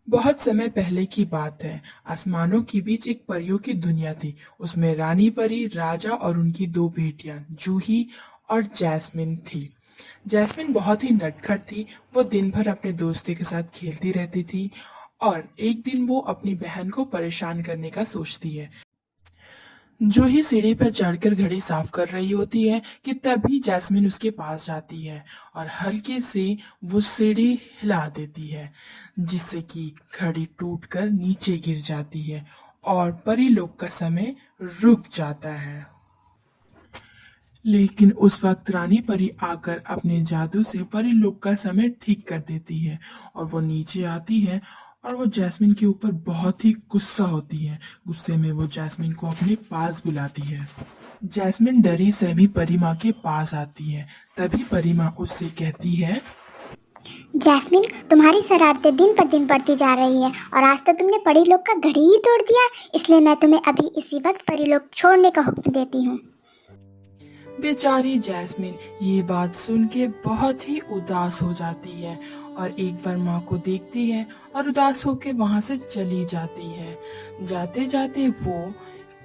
बहुत समय पहले की बात है। आसमानों के बीच एक परियों की दुनिया थी। उसमें रानी परी, राजा और उनकी दो बेटियां जूही और जैस्मिन थी। जैस्मिन बहुत ही नटखट थी। वो दिन भर अपने दोस्तों के साथ खेलती रहती थी और एक दिन वो अपनी बहन को परेशान करने का सोचती है। जूही सीढ़ी पर चढ़कर घड़ी साफ कर रही होती है कि तभी जैस्मिन उसके पास जाती है और हल्के से वो सीढ़ी हिला देती है, जिससे कि घड़ी टूटकर नीचे गिर जाती है और परी लोग का समय रुक जाता है। लेकिन उस वक्त रानी परी आकर अपने जादू से परी लोग का समय ठीक कर देती है और वो नीचे आती है और वो जैस्मिन के ऊपर बहुत ही गुस्सा होती है। गुस्से में वो जैस्मिन को अपने पास बुलाती है। जैस्मिन डरी सहमी परी माँ के पास आती है। तभी परी माँ उससे कहती है, जैस्मिन, तुम्हारी शरारतें दिन पर दिन बढ़ती जा रही है और आज तो तुमने परी लोग का घड़ी ही तोड़ दिया। इसलिए मैं तुम्हें अभी इसी वक्त परी लोग छोड़ने का हुक्म देती हूँ। बेचारी जैस्मिन ये बात सुन के बहुत ही उदास हो जाती है और एक बार माँ को देखती है और उदास होकर वहां से चली जाती है। जाते जाते वो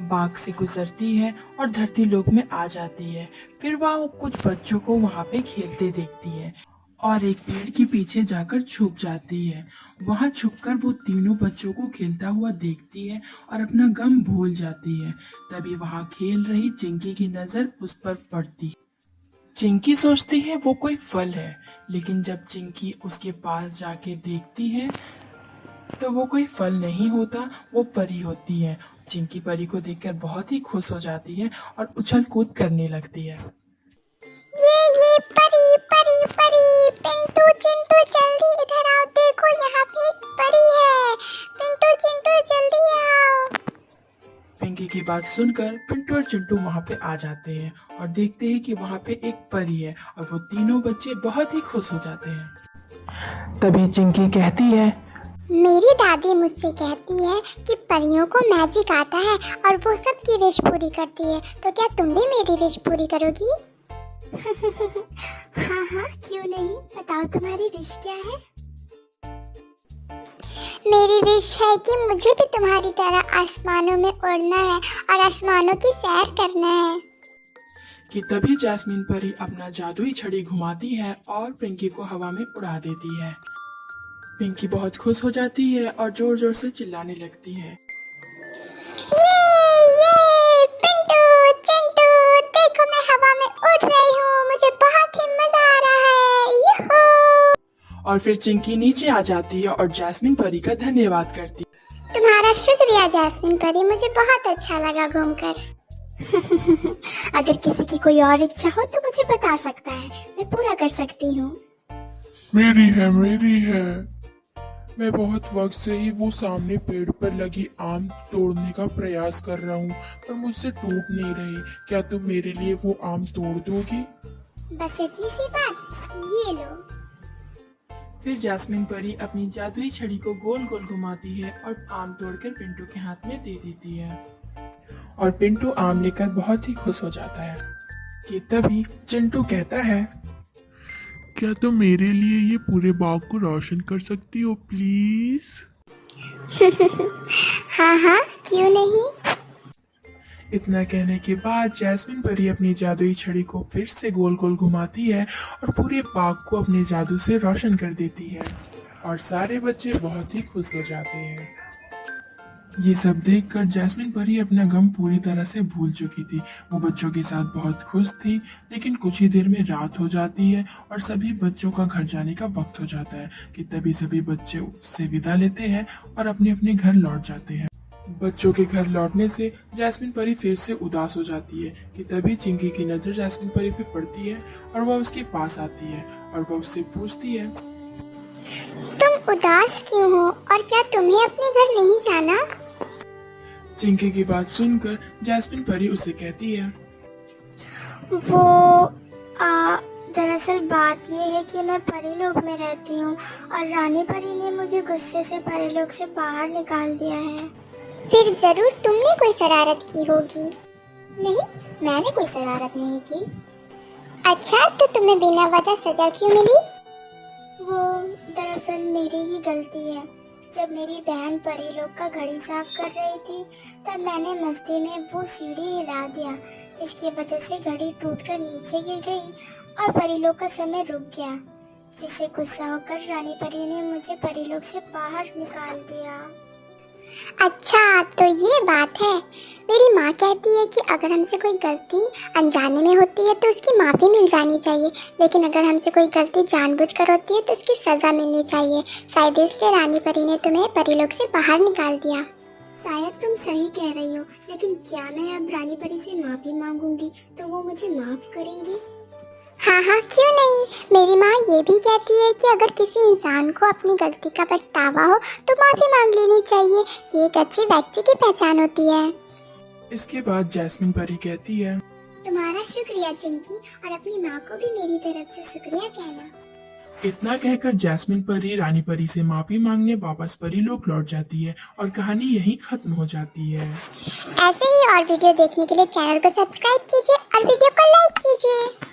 बाग से गुजरती है और धरती लोक में आ जाती है। फिर वह कुछ बच्चों को वहां पे खेलते देखती है और एक पेड़ के पीछे जाकर छुप जाती है। वहां छुपकर वो तीनों बच्चों को खेलता हुआ देखती है और अपना गम भूल जाती है। तभी वहां खेल रही चिंकी की नजर उस पर पड़ती है। चिंकी सोचती है वो कोई फल है, लेकिन जब चिंकी उसके पास जाके देखती है तो वो कोई फल नहीं होता, वो परी होती है। चिंकी परी को देखकर बहुत ही खुश हो जाती है और उछल कूद करने लगती है। ये परी परी परी, पिंटू चिंटू जल्दी इधर आओ, देखो यहाँ पे एक परी है। पिंटू चिंटू जल्दी आओ। पिंकी की बात सुनकर पिंटू और चिंटू वहाँ पे आ जाते हैं और देखते हैं कि वहाँ पे एक परी है और वो तीनों बच्चे बहुत ही खुश हो जाते हैं। तभी चिंकी कहती है, मेरी दादी मुझसे कहती है कि परियों को मैजिक आता है और वो सबकी विश पूरी करती है, तो क्या तुम भी मेरी विश पूरी करोगी? हाँ हाँ, क्यों नहीं, बताओ तुम्हारी विश क्या है? मेरी विश है कि मुझे भी तुम्हारी तरह आसमानों में उड़ना है और आसमानों की सैर करना है। कि तभी जैस्मिन परी अपना जादुई छड़ी घुमाती है और पिंकी को हवा में उड़ा देती है। पिंकी बहुत खुश हो जाती है और जोर जोर से चिल्लाने लगती है, ये पिंटू चिंटू, देखो मैं हवा में उड़ रही हूँ, मुझे बहुत ही मजा आ रहा है। यूहू! और फिर चिंकी नीचे आ जाती है और जैस्मिन परी का धन्यवाद करती है। तुम्हारा शुक्रिया जैस्मिन परी, मुझे बहुत अच्छा लगा घूमकर। अगर किसी की कोई और इच्छा हो तो मुझे बता सकता है, मैं पूरा कर सकती हूँ। मेरी है। मैं बहुत वक्त से ही वो सामने पेड़ पर लगी आम तोड़ने का प्रयास कर रहा हूँ, पर मुझसे टूट नहीं रही। क्या तुम मेरे लिए वो आम तोड़ दोगी? बस इतनी सी बात, ये लो। फिर जैस्मिन परी अपनी जादुई छड़ी को गोल गोल घुमाती है और आम तोड़कर पिंटू के हाथ में दे देती है और पिंटू आम लेकर बहुत ही खुश हो जाता है। कि तभी चिंटू कहता है, क्या तुम मेरे लिए ये पूरे बाग को रोशन कर सकती हो प्लीज? हाँ हाँ, क्यों नहीं। इतना कहने के बाद जैस्मिन परी अपनी जादुई छड़ी को फिर से गोल गोल घुमाती है और पूरे बाग को अपने जादू से रोशन कर देती है और सारे बच्चे बहुत ही खुश हो जाते हैं। ये सब देखकर जैस्मिन परी अपना गम पूरी तरह से भूल चुकी थी। वो बच्चों के साथ बहुत खुश थी, लेकिन कुछ ही देर में रात हो जाती है और सभी बच्चों का घर जाने का वक्त हो जाता है। कि तभी सभी बच्चे उससे विदा लेते हैं और अपने अपने घर लौट जाते हैं। बच्चों के घर लौटने से जैस्मिन परी फिर से उदास हो जाती है। कि तभी चिंकी की नजर जैस्मिन परी पे पड़ती है और वह उसके पास आती है और वह उससे पूछती है, तुम उदास क्यों हो और क्या तुम्हें अपने घर नहीं जाना? चिंकी की बात सुनकर जैस्मिन परी उसे कहती है, वो दरअसल बात ये है कि मैं परी लोक में रहती हूँ और रानी परी ने मुझे गुस्से से परी लोक से बाहर निकाल दिया है। फिर जरूर तुमने कोई शरारत की होगी। नहीं, मैंने कोई शरारत नहीं की। अच्छा, तो तुम्हें बिना वजह सजा क्यों मिली? वो दरअसल मेरी ही गलती है। जब मेरी बहन परी लोग का घड़ी साफ कर रही थी तब मैंने मस्ती में वो सीढ़ी हिला दिया, जिसकी वजह से घड़ी टूटकर नीचे गिर गई और परी लोग का समय रुक गया, जिससे गुस्सा होकर रानी परी ने मुझे परी लोग से बाहर निकाल दिया। अच्छा, तो ये बात है। मेरी माँ कहती है कि अगर हमसे कोई गलती अनजाने में होती है तो उसकी माफ़ी मिल जानी चाहिए, लेकिन अगर हमसे कोई गलती जानबूझकर होती है तो उसकी सज़ा मिलनी चाहिए। शायद इसलिए रानी परी ने तुम्हें परी लोग से बाहर निकाल दिया। शायद तुम सही कह रही हो, लेकिन क्या मैं अब रानी परी से माफ़ी मांगूंगी तो वो मुझे माफ़ करेंगी? हाँ हाँ, क्यों नहीं। मेरी माँ ये भी कहती है कि अगर किसी इंसान को अपनी गलती का पछतावा हो तो माफ़ी मांग लेनी चाहिए। ये एक अच्छे व्यक्ति की पहचान होती है। इसके बाद जैस्मिन परी कहती है, तुम्हारा शुक्रिया चिंकी, और अपनी माँ को भी मेरी तरफ से शुक्रिया कहना। इतना कहकर जैस्मिन परी रानी परी से माफी मांगने वापस परी लोग लौट जाती है और कहानी यहीं खत्म हो जाती है। ऐसे ही और वीडियो देखने के लिए चैनल को सब्सक्राइब कीजिए और वीडियो को लाइक कीजिए।